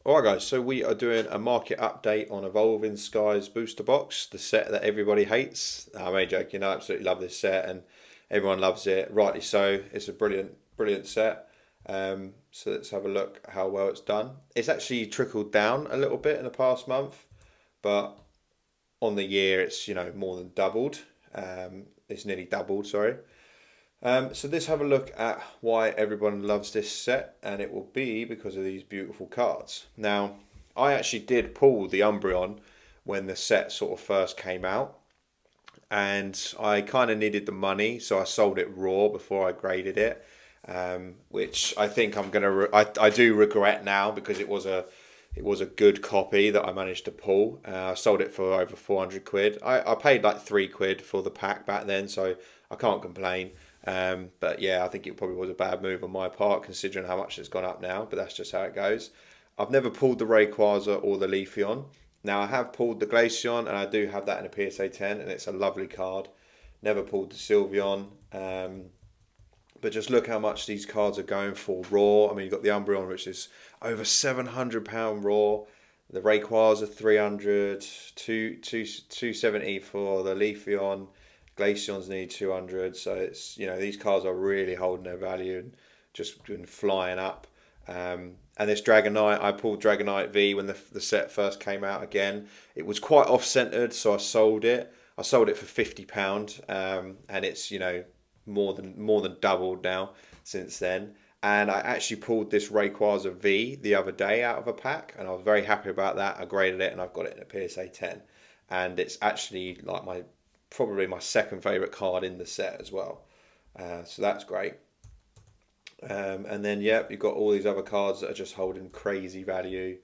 Alright guys, so we are doing a market update on Evolving Skies Booster Box, the set that everybody hates. I'm only joking, I absolutely love this set and everyone loves it, rightly so. It's a brilliant set. So let's have a look at how well it's done. It's actually trickled down a little bit in the past month, but on the year it's more than doubled. It's nearly doubled, sorry. So let's have a look at why everyone loves this set, and it will be because of these beautiful cards. Now, I actually did pull the Umbreon when the set sort of first came out, and I kind of needed the money, so I sold it raw before I graded it, which I think I do regret now because it was a good copy that I managed to pull. I sold it for over 400 quid. I paid like £3 for the pack back then, so I can't complain. But yeah, I think it probably was a bad move on my part considering how much it's gone up now, but that's just how it goes. I've never pulled the Rayquaza or the Leafeon. Now I have pulled the Glaceon and I do have that in a PSA 10 and it's a lovely card. Never pulled the Sylveon. But just look how much these cards are going for raw. I mean, you've got the Umbreon, which is over £700 raw. The Rayquaza 300, 270 for the Leafeon. Glaceon's nearly 200. So it's these cards are really holding their value and just been flying up. And this Dragonite, I pulled Dragonite V when the set first came out again. It was quite off-centered, so I sold it. I sold it for £50, and it's more than doubled now since then. And I actually pulled this Rayquaza V the other day out of a pack, and I was very happy about that. I graded it, and I've got it in a PSA 10, and it's actually like probably my second favorite card in the set as well. So that's great. And then you've got all these other cards that are just holding crazy value.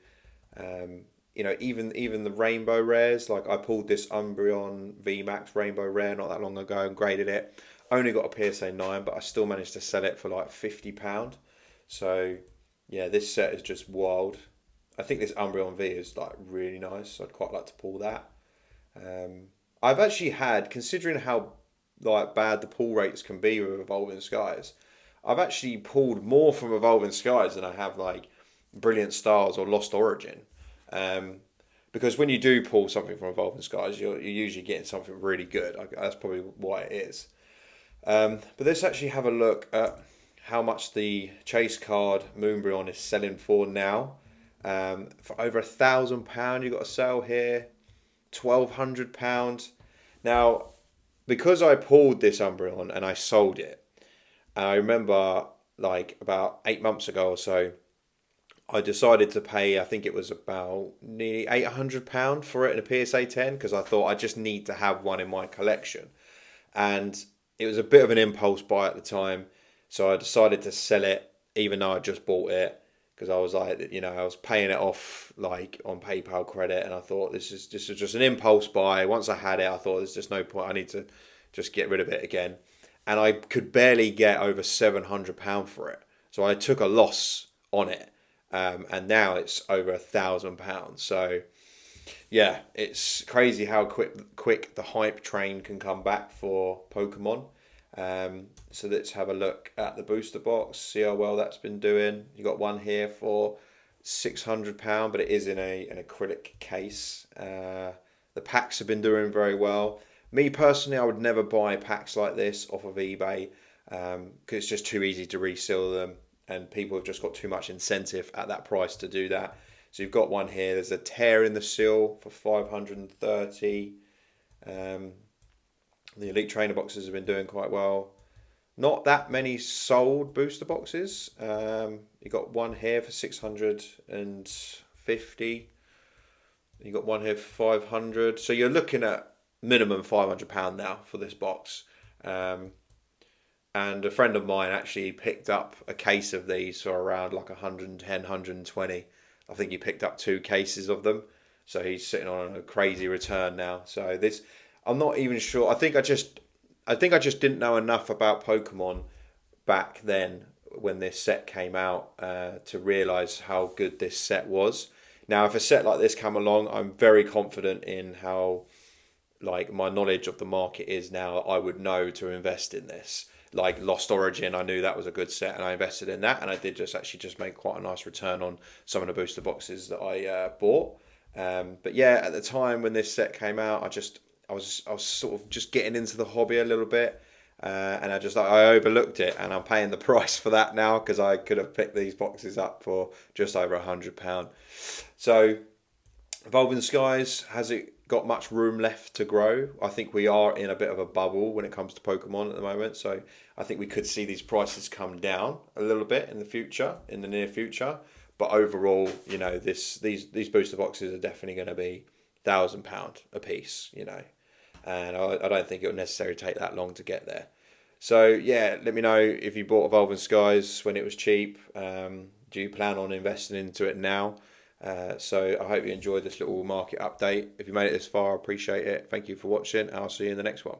Even the rainbow rares, like I pulled this Umbreon VMAX rainbow rare not that long ago and graded it. Only got a PSA 9, but I still managed to sell it for like £50. So yeah, this set is just wild. I think this Umbreon V is like really nice. So I'd quite like to pull that. I've actually had, considering how like bad the pull rates can be with Evolving Skies, I've actually pulled more from Evolving Skies than I have like Brilliant Stars or Lost Origin. Um, because when you do pull something from Evolving Skies, you're usually getting something really good. That's probably why it is. But let's actually have a look at how much the chase card Moonbryon is selling for now. For over £1,000, you got a sale here. £1,200. Now, because I pulled this Umbreon and I sold it, and I remember like about 8 months ago or so, I decided to pay, I think it was about nearly £800 for it in a PSA 10 because I thought I just need to have one in my collection. And it was a bit of an impulse buy at the time. So I decided to sell it even though I just bought it because I was like, I was paying it off like on PayPal credit and I thought this is just an impulse buy. Once I had it, I thought there's just no point. I need to just get rid of it again. And I could barely get over £700 for it. So I took a loss on it. And now it's over £1,000. So yeah, it's crazy how quick the hype train can come back for Pokemon. So let's have a look at the booster box, see how well that's been doing. You got one here for £600, but it is in an acrylic case. The packs have been doing very well. Me personally, I would never buy packs like this off of eBay because it's just too easy to reseal them, and people have just got too much incentive at that price to do that. So you've got one here. There's a tear in the seal for 530. The Elite Trainer boxes have been doing quite well. Not that many sold booster boxes. You got one here for 650. You got one here for 500. So you're looking at minimum £500 now for this box. And a friend of mine actually picked up a case of these for around like 110, 120. I think he picked up 2 cases of them. So he's sitting on a crazy return now. So this, I'm not even sure. I think I just didn't know enough about Pokemon back then when this set came out to realise how good this set was. Now, if a set like this come along, I'm very confident in how like my knowledge of the market is now. I would know to invest in this. like Lost Origin, I knew that was a good set, and I invested in that, and I did just make quite a nice return on some of the booster boxes that I bought. But yeah, at the time when this set came out, I was sort of just getting into the hobby a little bit, and I overlooked it, and I'm paying the price for that now because I could have picked these boxes up for just over £100. So, Evolving Skies, has it got much room left to grow? I think we are in a bit of a bubble when it comes to Pokemon at the moment. So I think we could see these prices come down a little bit in the future, in the near future. But overall, these booster boxes are definitely going to be £1,000 a piece, and I don't think it'll necessarily take that long to get there. So yeah, let me know if you bought Evolving Skies when it was cheap. Do you plan on investing into it now? So I hope you enjoyed this little market update. If you made it this far, I appreciate it. Thank you for watching. I'll see you in the next one.